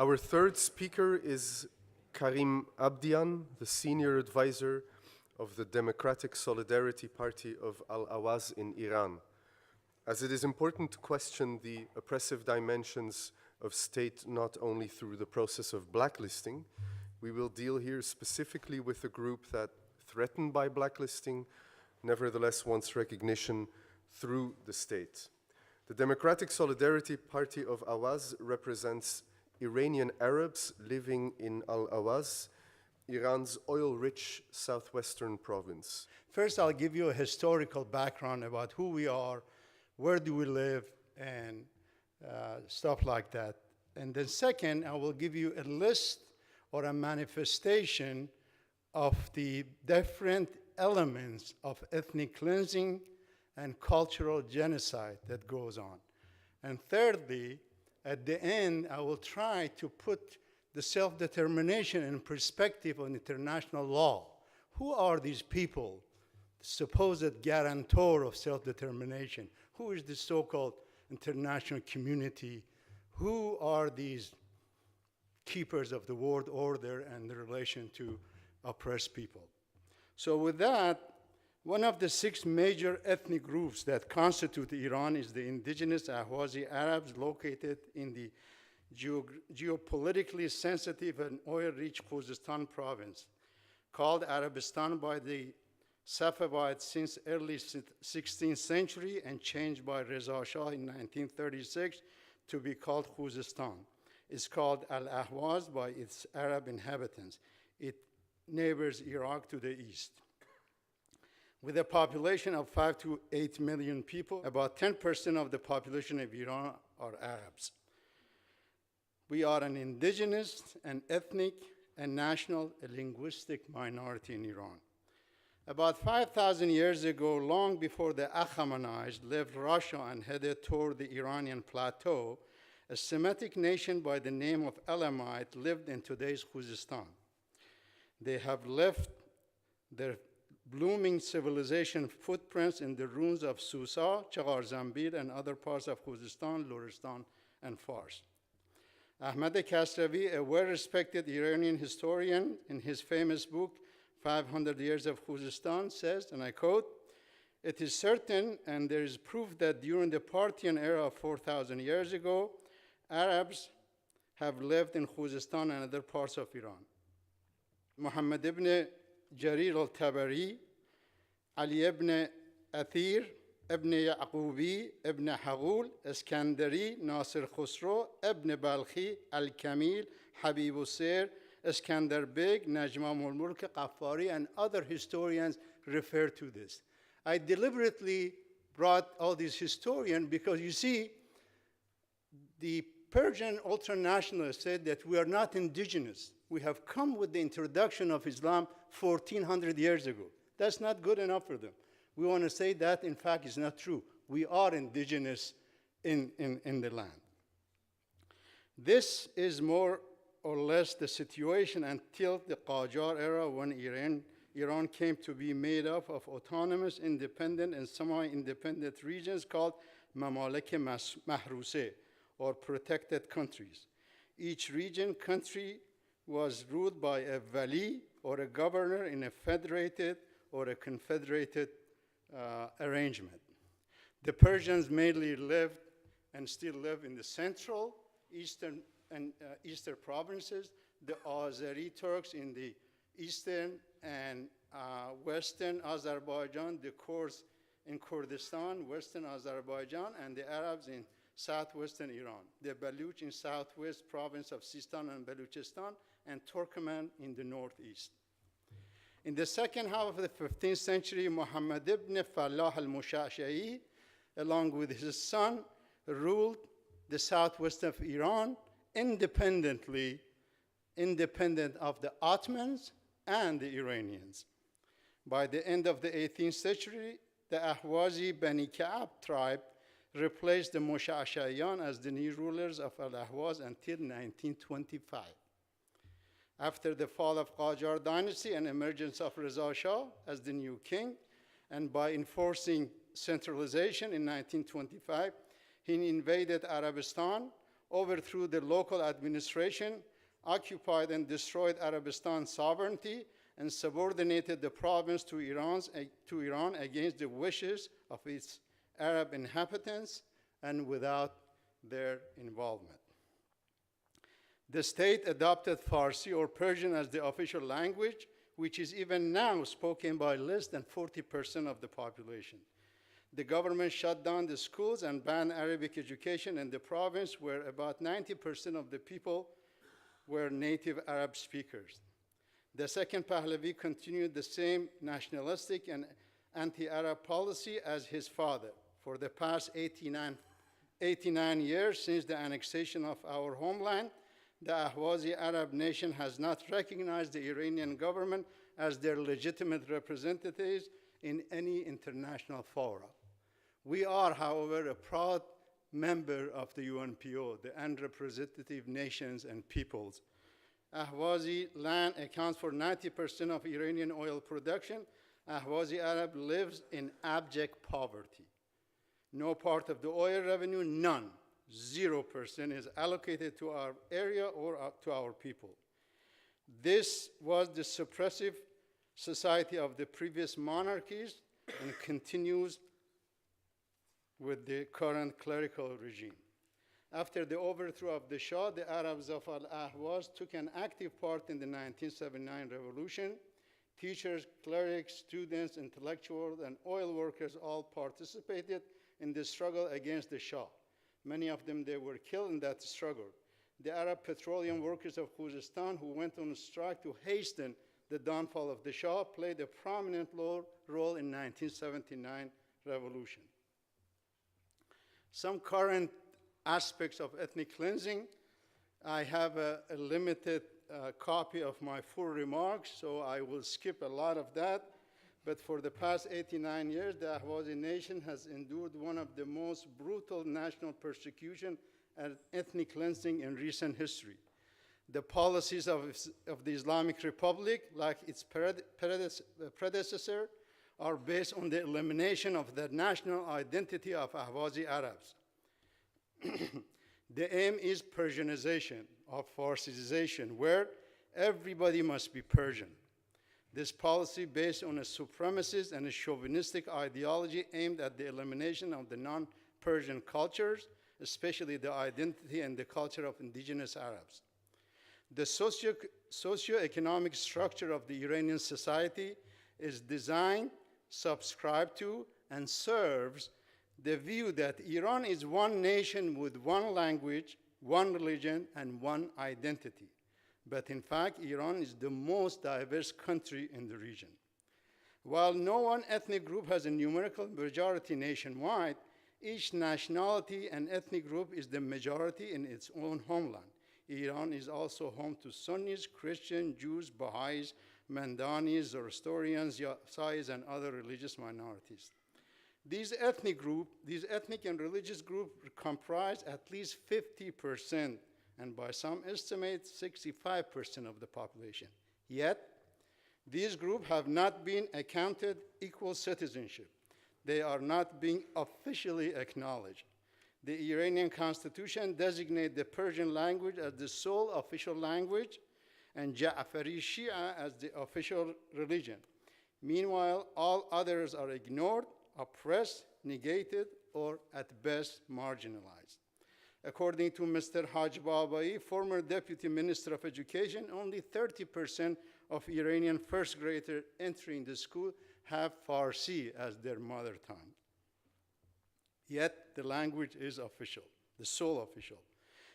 Our third speaker is Karim Abdian, the senior advisor of the Democratic Solidarity Party of Al-Ahwaz in Iran. As it is important to question the oppressive dimensions of state not only through the process of blacklisting, we will deal here specifically with a group that, threatened by blacklisting, nevertheless wants recognition through the state. The Democratic Solidarity Party of Ahwaz represents Iranian Arabs living in Al-Ahwaz, Iran's oil-rich southwestern province. First, I'll give you a historical background about who we are, where do we live, and stuff like that. And then second, I will give you a list or a manifestation of the different elements of ethnic cleansing and cultural genocide that goes on. And thirdly, at the end, I will try to put the self-determination in perspective on international law. Who are these people, the supposed guarantor of self-determination? Who is the so-called international community? Who are these keepers of the world order and the relation to oppressed people? So with that, one of the 6 major ethnic groups that constitute Iran is the indigenous Ahwazi Arabs located in the geopolitically sensitive and oil-rich Khuzestan province, called Arabistan by the Safavids since early 16th century and changed by Reza Shah in 1936 to be called Khuzestan. It's called Al-Ahwaz by its Arab inhabitants. It neighbors Iraq to the east. With a population of 5 to 8 million people, about 10% of the population of Iran are Arabs. We are an indigenous, an ethnic, and national, a linguistic minority in Iran. About 5,000 years ago, long before the Achaemenids left Russia and headed toward the Iranian plateau, a Semitic nation by the name of Elamite lived in today's Khuzestan. They have left their blooming civilization footprints in the ruins of Susa, Chagharzanbir, and other parts of Khuzestan, Lorestan, and Fars. Ahmad Kasravi, a well-respected Iranian historian, in his famous book, 500 Years of Khuzestan, says, and I quote, "It is certain, and there is proof that during the Parthian era of 4,000 years ago, Arabs have lived in Khuzestan and other parts of Iran. Muhammad ibn Jarir al-Tabari, Ali ibn Athir, ibn Yaqubi, ibn Hagul, Iskandari, Nasir Khusro, ibn Balkhi, Al-Kamil, Habib al-Sir, Iskandar Beg, Najmam al-Mulk, Qaffari, and other historians refer to this." I deliberately brought all these historians because you see, the Persian ultranationalists said that we are not indigenous. We have come with the introduction of Islam 1,400 years ago. That's not good enough for them. We want to say that, in fact, is not true. We are indigenous in the land. This is more or less the situation until the Qajar era, when Iran came to be made up of autonomous, independent, and semi-independent regions called Mamalik Mahruse, or protected countries. Each country was ruled by a wali, or a governor, in a federated or a confederated arrangement. The Persians mainly lived and still live in the central, eastern, and eastern provinces, the Azeri Turks in the eastern and western Azerbaijan, the Kurds in Kurdistan, western Azerbaijan, and the Arabs in southwestern Iran, the Baluch in southwest province of Sistan and Baluchistan, and Turkmen in the northeast. In the second half of the 15th century, Muhammad ibn Fallah al-Mushashai, along with his son, ruled the southwest of Iran independent of the Ottomans and the Iranians. By the end of the 18th century, the Ahwazi Bani Ka'ab tribe replaced the Mushashayan as the new rulers of Al-Ahwaz until 1925. After the fall of Qajar dynasty and emergence of Reza Shah as the new king, and by enforcing centralization in 1925, he invaded Arabistan, overthrew the local administration, occupied and destroyed Arabistan's sovereignty, and subordinated the province to Iran against the wishes of its Arab inhabitants and without their involvement. The state adopted Farsi or Persian as the official language, which is even now spoken by less than 40% of the population. The government shut down the schools and banned Arabic education in the province, where about 90% of the people were native Arab speakers. The second Pahlavi continued the same nationalistic and anti-Arab policy as his father. For the past 89 years since the annexation of our homeland, the Ahwazi Arab nation has not recognized the Iranian government as their legitimate representatives in any international fora. We are, however, a proud member of the UNPO, the Unrepresentative Nations and Peoples. Ahwazi land accounts for 90% of Iranian oil production. Ahwazi Arab lives in abject poverty. No part of the oil revenue, none, 0% is allocated to our area or to our people. This was the suppressive society of the previous monarchies and continues with the current clerical regime. After the overthrow of the Shah, the Arabs of Al-Ahwaz took an active part in the 1979 revolution. Teachers, clerics, students, intellectuals, and oil workers all participated in the struggle against the Shah. Many of them, they were killed in that struggle. The Arab petroleum workers of Khuzestan, who went on strike to hasten the downfall of the Shah, played a prominent role in 1979 revolution. Some current aspects of ethnic cleansing. I have a limited copy of my full remarks, so I will skip a lot of that. But for the past 89 years, the Ahwazi nation has endured one of the most brutal national persecution and ethnic cleansing in recent history. The policies of the Islamic Republic, like its predecessor, are based on the elimination of the national identity of Ahwazi Arabs. The aim is Persianization or Farsization, where everybody must be Persian. This policy, based on a supremacist and a chauvinistic ideology aimed at the elimination of the non-Persian cultures, especially the identity and the culture of indigenous Arabs. The socio-economic structure of the Iranian society is designed, subscribed to, and serves the view that Iran is one nation with one language, one religion, and one identity. But in fact, Iran is the most diverse country in the region. While no one ethnic group has a numerical majority nationwide, each nationality and ethnic group is the majority in its own homeland. Iran is also home to Sunnis, Christians, Jews, Baha'is, Mandanis, Zoroastrians, Yasa'is, and other religious minorities. These ethnic and religious groups comprise at least 50%, and by some estimates, 65% of the population. Yet, these groups have not been accounted equal citizenship. They are not being officially acknowledged. The Iranian constitution designates the Persian language as the sole official language and Ja'fari Shia as the official religion. Meanwhile, all others are ignored, oppressed, negated, or at best marginalized. According to Mr. Haj Babai, former Deputy Minister of Education, only 30% of Iranian first graders entering the school have Farsi as their mother tongue. Yet the language is official, the sole official.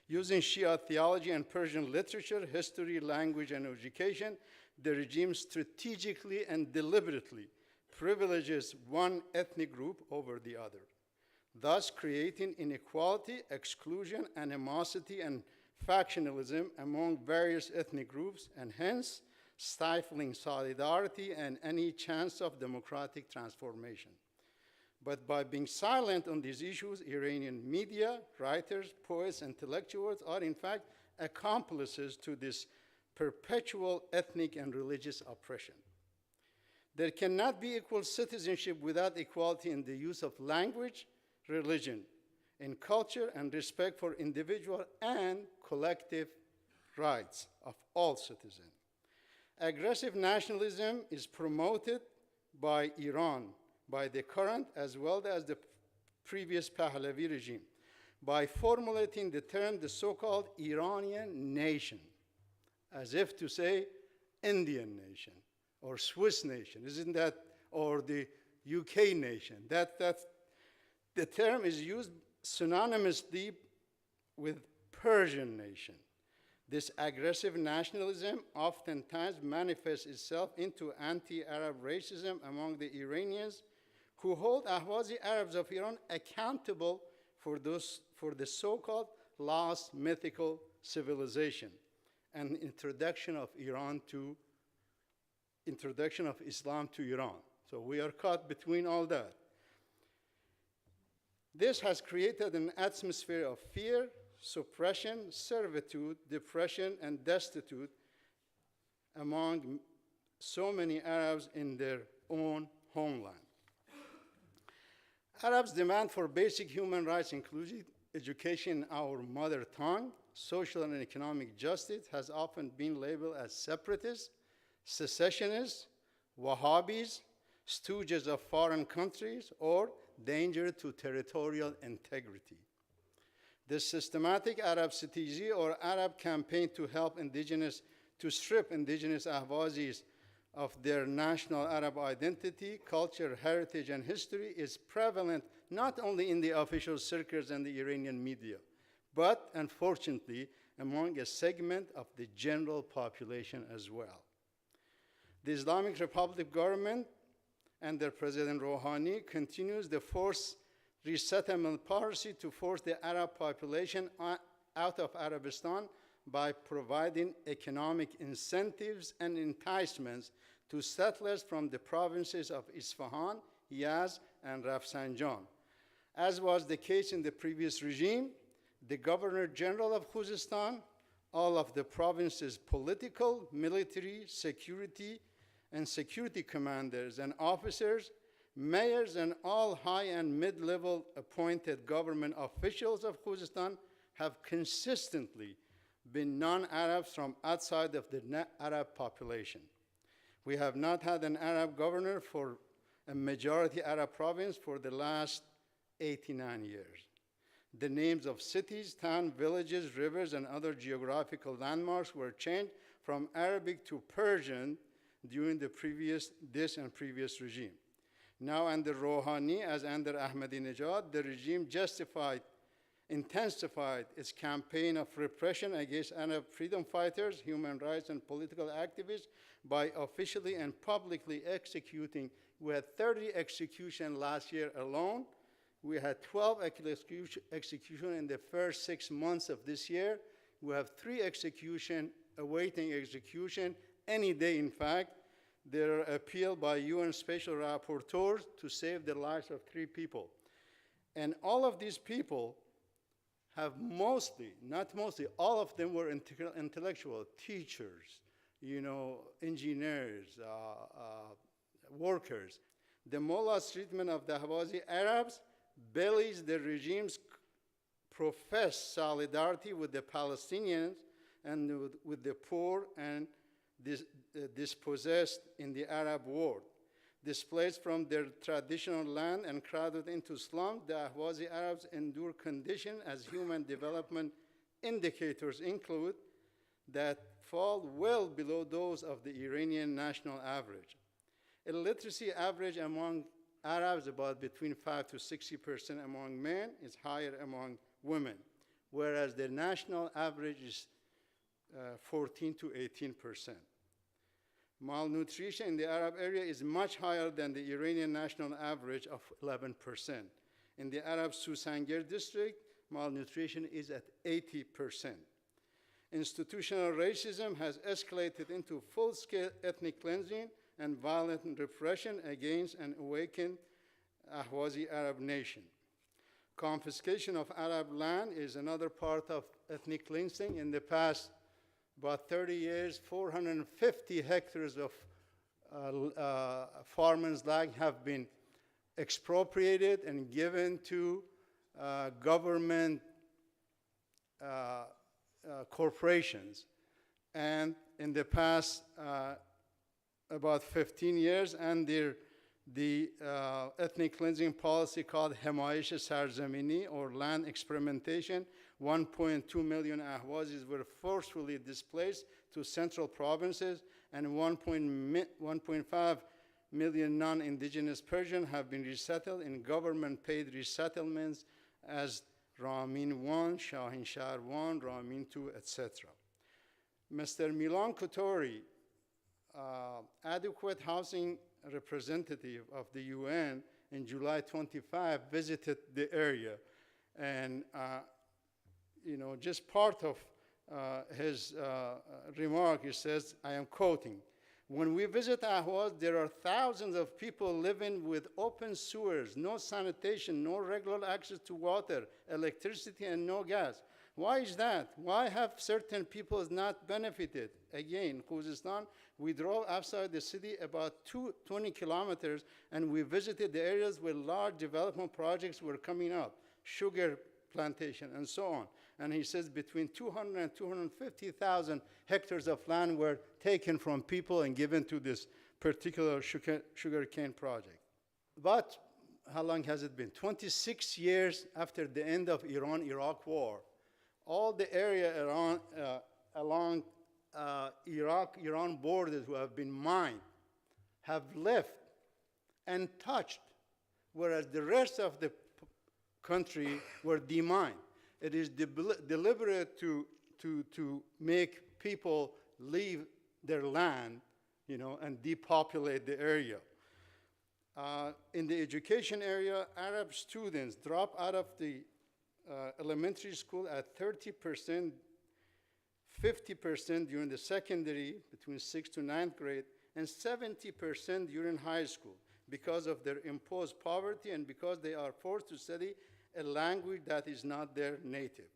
Using Shia theology and Persian literature, history, language, and education, the regime strategically and deliberately privileges one ethnic group over the other, thus creating inequality, exclusion, animosity, and factionalism among various ethnic groups, and hence stifling solidarity and any chance of democratic transformation. But by being silent on these issues, Iranian media, writers, poets, intellectuals are in fact accomplices to this perpetual ethnic and religious oppression. There cannot be equal citizenship without equality in the use of language, religion, in culture and respect for individual and collective rights of all citizens. Aggressive nationalism is promoted by Iran, by the current as well as the previous Pahlavi regime, by formulating the term the so-called Iranian nation, as if to say Indian nation or Swiss nation, isn't that, or the UK nation. The term is used synonymously with Persian nation. This aggressive nationalism oftentimes manifests itself into anti-Arab racism among the Iranians who hold Ahwazi Arabs of Iran accountable for the so-called lost mythical civilization and introduction of Islam to Iran. So we are caught between all that. This has created an atmosphere of fear, suppression, servitude, depression, and destitute among so many Arabs in their own homeland. Arabs' demand for basic human rights, including education in our mother tongue, social and economic justice, has often been labeled as separatists, secessionists, Wahhabis, stooges of foreign countries, or danger to territorial integrity. The systematic Arab citizenry or Arab campaign to strip indigenous Ahwazis of their national Arab identity, culture, heritage, and history is prevalent not only in the official circles and the Iranian media, but unfortunately among a segment of the general population as well. The Islamic Republic government under President Rouhani continues the forced resettlement policy to force the Arab population out of Arabistan by providing economic incentives and enticements to settlers from the provinces of Isfahan, Yazd, and Rafsanjan. As was the case in the previous regime, the Governor General of Khuzestan, all of the province's political, military, security, and security commanders and officers, mayors, and all high and mid-level appointed government officials of Khuzestan have consistently been non-Arabs from outside of the Arab population. We have not had an Arab governor for a majority Arab province for the last 89 years. The names of cities, towns, villages, rivers, and other geographical landmarks were changed from Arabic to Persian during this and previous regime. Now under Rouhani, as under Ahmadinejad, the regime intensified its campaign of repression against Arab freedom fighters, human rights, and political activists by officially and publicly executing. We had 30 executions last year alone. We had 12 executions in the first 6 months of this year. We have 3 executions awaiting execution any day, in fact. There are appeals by UN special rapporteurs to save the lives of 3 people. And all of these people have all of them were intellectual, teachers, engineers, workers. The mullah's treatment of the Ahwazi Arabs belies the regime's professed solidarity with the Palestinians and with the poor and dispossessed in the Arab world. Displaced from their traditional land and crowded into slums, the Ahwazi Arabs endure conditions as human development indicators include that fall well below those of the Iranian national average. Illiteracy average among Arabs about between 5 to 60% among men is higher among women, whereas the national average is 14 to 18%. Malnutrition in the Arab area is much higher than the Iranian national average of 11%. In the Arab Susangir district, malnutrition is at 80%. Institutional racism has escalated into full-scale ethnic cleansing and violent repression against an awakened Ahwazi Arab nation. Confiscation of Arab land is another part of ethnic cleansing. In the past about 30 years, 450 hectares of farmers' land have been expropriated and given to government corporations. And in the past about 15 years, and the ethnic cleansing policy called Hemaish Sarzamini, or land experimentation, 1.2 million Ahwazis were forcefully displaced to central provinces, and 1.5 million non-indigenous Persians have been resettled in government-paid resettlements as Ramin 1, Shahin Shahar 1, Ramin 2, etc. Mr. Milan Kotori, adequate housing representative of the UN, in July 25 visited the area, and just part of his remark, he says, I am quoting, "When we visit Ahwaz, there are thousands of people living with open sewers, no sanitation, no regular access to water, electricity, and no gas. Why is that? Why have certain people not benefited?" Again, Khuzestan, we drove outside the city about 20 kilometers, and we visited the areas where large development projects were coming up, sugar plantation, and so on. And he says between 200 and 250,000 hectares of land were taken from people and given to this particular sugarcane project. But how long has it been? 26 years after the end of Iran-Iraq war, all the area along Iraq-Iran borders who have been mined have left untouched, whereas the rest of the country were demined. It is deliberate to make people leave their land, and depopulate the area. In the education area, Arab students drop out of the elementary school at 30%, 50% during the secondary, between 6th to 9th grade, and 70% during high school, because of their imposed poverty and because they are forced to study a language that is not their native.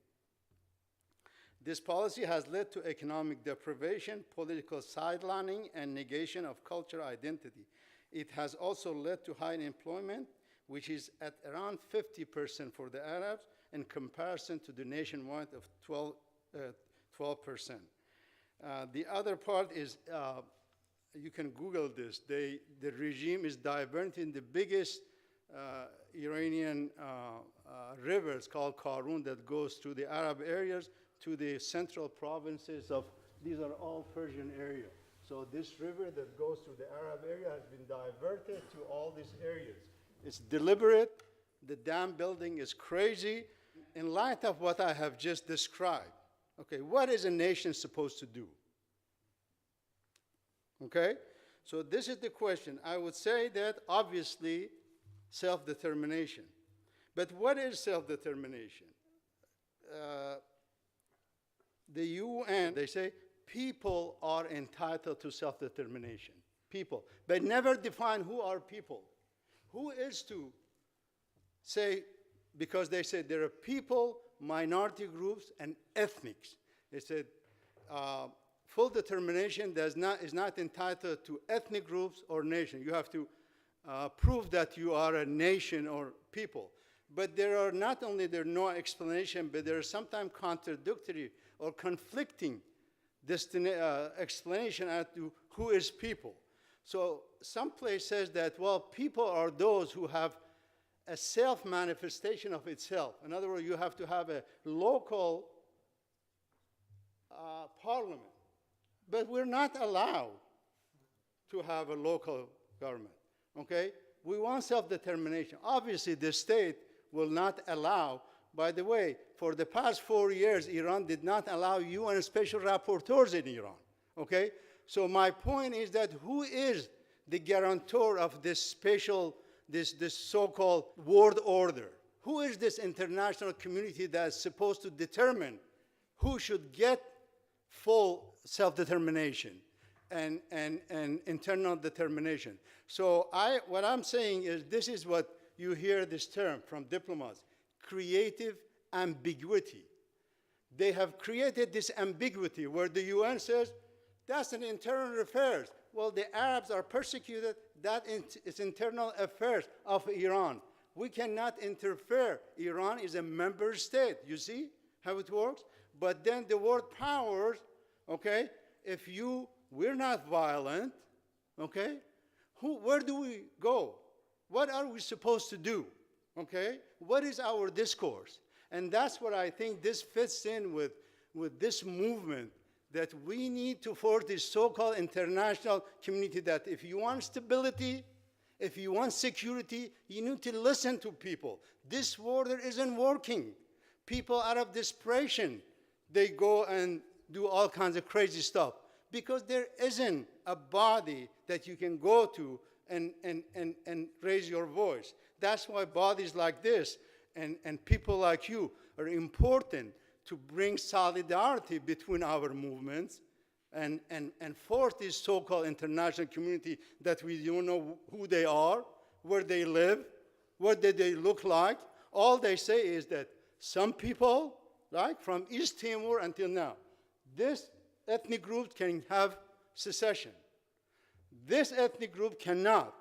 This policy has led to economic deprivation, political sidelining, and negation of cultural identity. It has also led to high unemployment, which is at around 50% for the Arabs, in comparison to the nationwide of 12%. The other part is, you can Google this, the regime is diverting the biggest Iranian rivers called Karun that goes through the Arab areas to the central provinces of, these are all Persian areas. So this river that goes through the Arab area has been diverted to all these areas. It's deliberate, the dam building is crazy. In light of what I have just described, okay, what is a nation supposed to do? Okay, so this is the question. I would say that obviously self-determination. But what is self-determination? The UN, they say people are entitled to self-determination. People. But never define who are people. Who is to say, because they said there are people, minority groups, and ethnics. They said full determination is not entitled to ethnic groups or nation. You have to prove that you are a nation or people. But there are not only no explanation, but there are sometimes contradictory or conflicting explanation as to who is people. So some place says that, well, people are those who have a self-manifestation of itself. In other words, you have to have a local parliament. But we're not allowed to have a local government, okay? We want self-determination. Obviously, the state will not allow. By the way, for the past 4 years, Iran did not allow UN special rapporteurs in Iran, okay? So my point is that who is the guarantor of this special, this so-called world order? Who is this international community that's supposed to determine who should get full self-determination and internal determination? So what I'm saying is, this is what you hear this term from diplomats, creative ambiguity. They have created this ambiguity where the UN says, that's an internal affairs. Well, the Arabs are persecuted, that is internal affairs of Iran. We cannot interfere. Iran is a member state. You see how it works? But then the world powers, okay, we're not violent, okay? Where do we go? What are we supposed to do, okay? What is our discourse? And that's what I think this fits in with this movement, that we need to forge this so-called international community, that if you want stability, if you want security, you need to listen to people. This order isn't working. People out of desperation, they go and do all kinds of crazy stuff because there isn't a body that you can go to and raise your voice. That's why bodies like this and people like you are important to bring solidarity between our movements and force this so-called international community that we don't know who they are, where they live, what did they look like. All they say is that some people, like from East Timor until now, this ethnic group can have secession. This ethnic group cannot.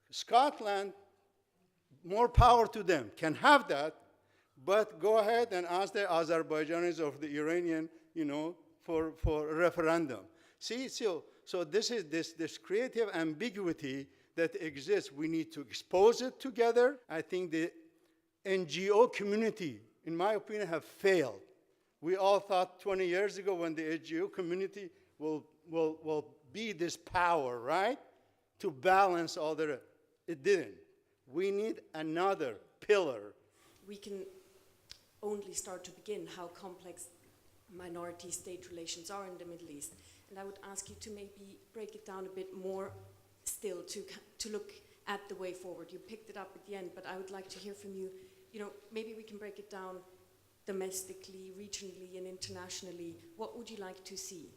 Scotland, more power to them, can have that, but go ahead and ask the Azerbaijanis of the Iranian, for a referendum. See, so this is this creative ambiguity that exists. We need to expose it together. I think the NGO community, in my opinion, have failed. We all thought 20 years ago when the NGO community will be this power, right? To balance all the, it didn't. We need another pillar. We can only start to begin how complex minority-state relations are in the Middle East. And I would ask you to maybe break it down a bit more still to look at the way forward. You picked it up at the end, but I would like to hear from you, maybe we can break it down domestically, regionally, and internationally. What would you like to see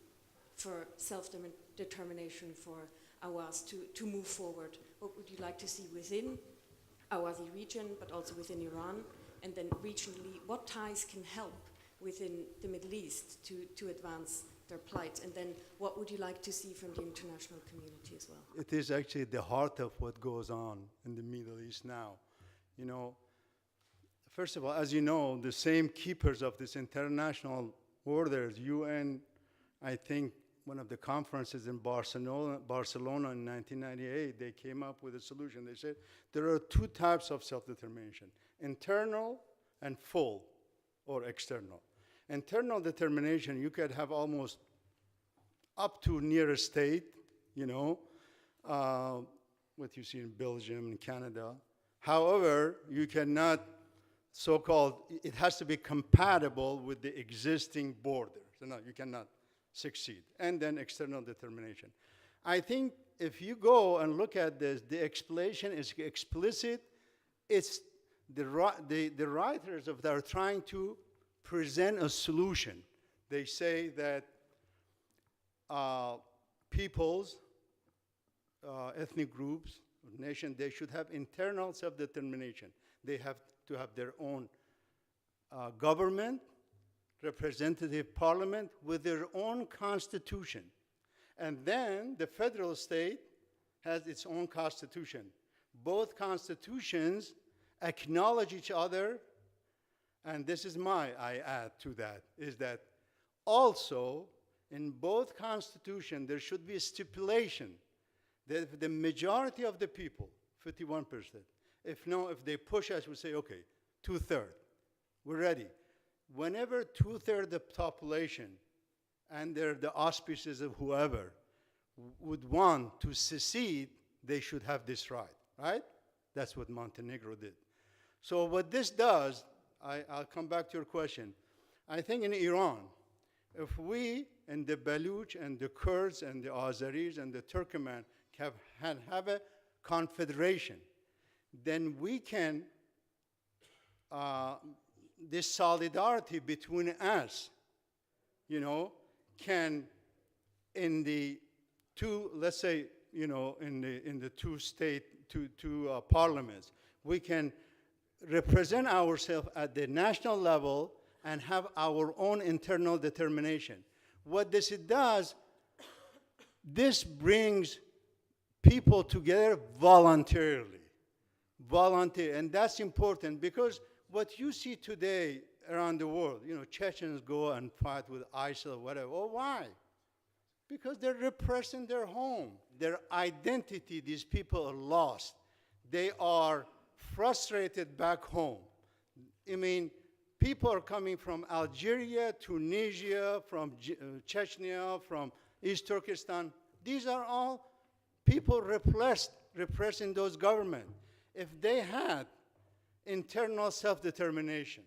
for self-determination for Ahwaz to move forward? What would you like to see within Ahwazi region, but also within Iran? And then regionally, what ties can help within the Middle East to advance their plight? And then what would you like to see from the international community as well? It is actually the heart of what goes on in the Middle East now. First of all, as you know, the same keepers of this international orders, UN, I think one of the conferences in Barcelona in 1998, they came up with a solution. They said there are two types of self-determination: internal and full, or external. Internal determination, you could have almost up to near a state, what you see in Belgium and Canada. However, you cannot so-called, it has to be compatible with the existing borders. No, you cannot succeed. And then external determination. I think if you go and look at this, the explanation is explicit. It's the writers of that are trying to present a solution. They say that peoples, ethnic groups, nations, they should have internal self-determination. They have to have their own government, representative parliament with their own constitution. And then the federal state has its own constitution. Both constitutions acknowledge each other, and this is I add to that, is that also in both constitutions there should be a stipulation that the majority of the people, 51%, if they push us, we say, okay, 2/3, we're ready. Whenever 2/3 of the population, under the auspices of whoever, would want to secede, they should have this right? That's what Montenegro did. So what this does, I'll come back to your question. I think in Iran, if we and the Baluch and the Kurds and the Azeris and the Turkmen have a confederation, then we can, this solidarity between us, can, in the two, let's say, in the two parliaments, we can represent ourselves at the national level and have our own internal determination. What this does, this brings people together voluntarily. volunteer, and that's important because what you see today around the world, Chechens go and fight with ISIL, whatever. Well, why? Because they're repressed in their home. Their identity, these people are lost. They are frustrated back home. I mean, people are coming from Algeria, Tunisia, from Chechnya, from East Turkestan. These are all people repressing those governments. If they had internal self-determination,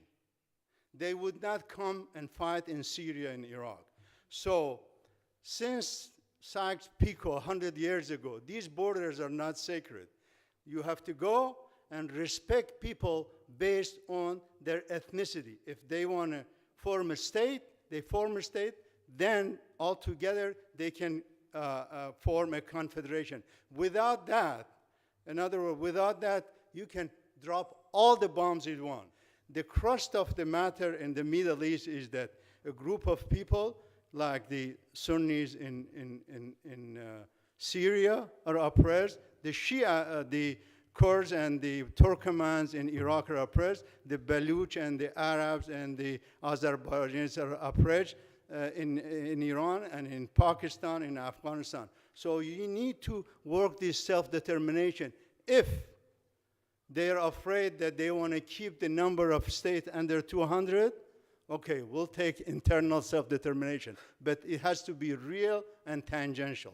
they would not come and fight in Syria and Iraq. So, since Sykes-Picot 100 years ago, these borders are not sacred. You have to go and respect people based on their ethnicity. If they want to form a state, they form a state, then all together they can form a confederation. Without that, in other words, without that, you can drop all the bombs you want. The crust of the matter in the Middle East is that a group of people, like the Sunnis in Syria, are oppressed. The Shia, the Kurds and the Turkmens in Iraq are oppressed. The Baluch and the Arabs and the Azerbaijanis are oppressed in Iran and in Pakistan, in Afghanistan. So you need to work this self-determination. If they are afraid that they want to keep the number of states under 200, okay, we'll take internal self-determination. But it has to be real and tangential.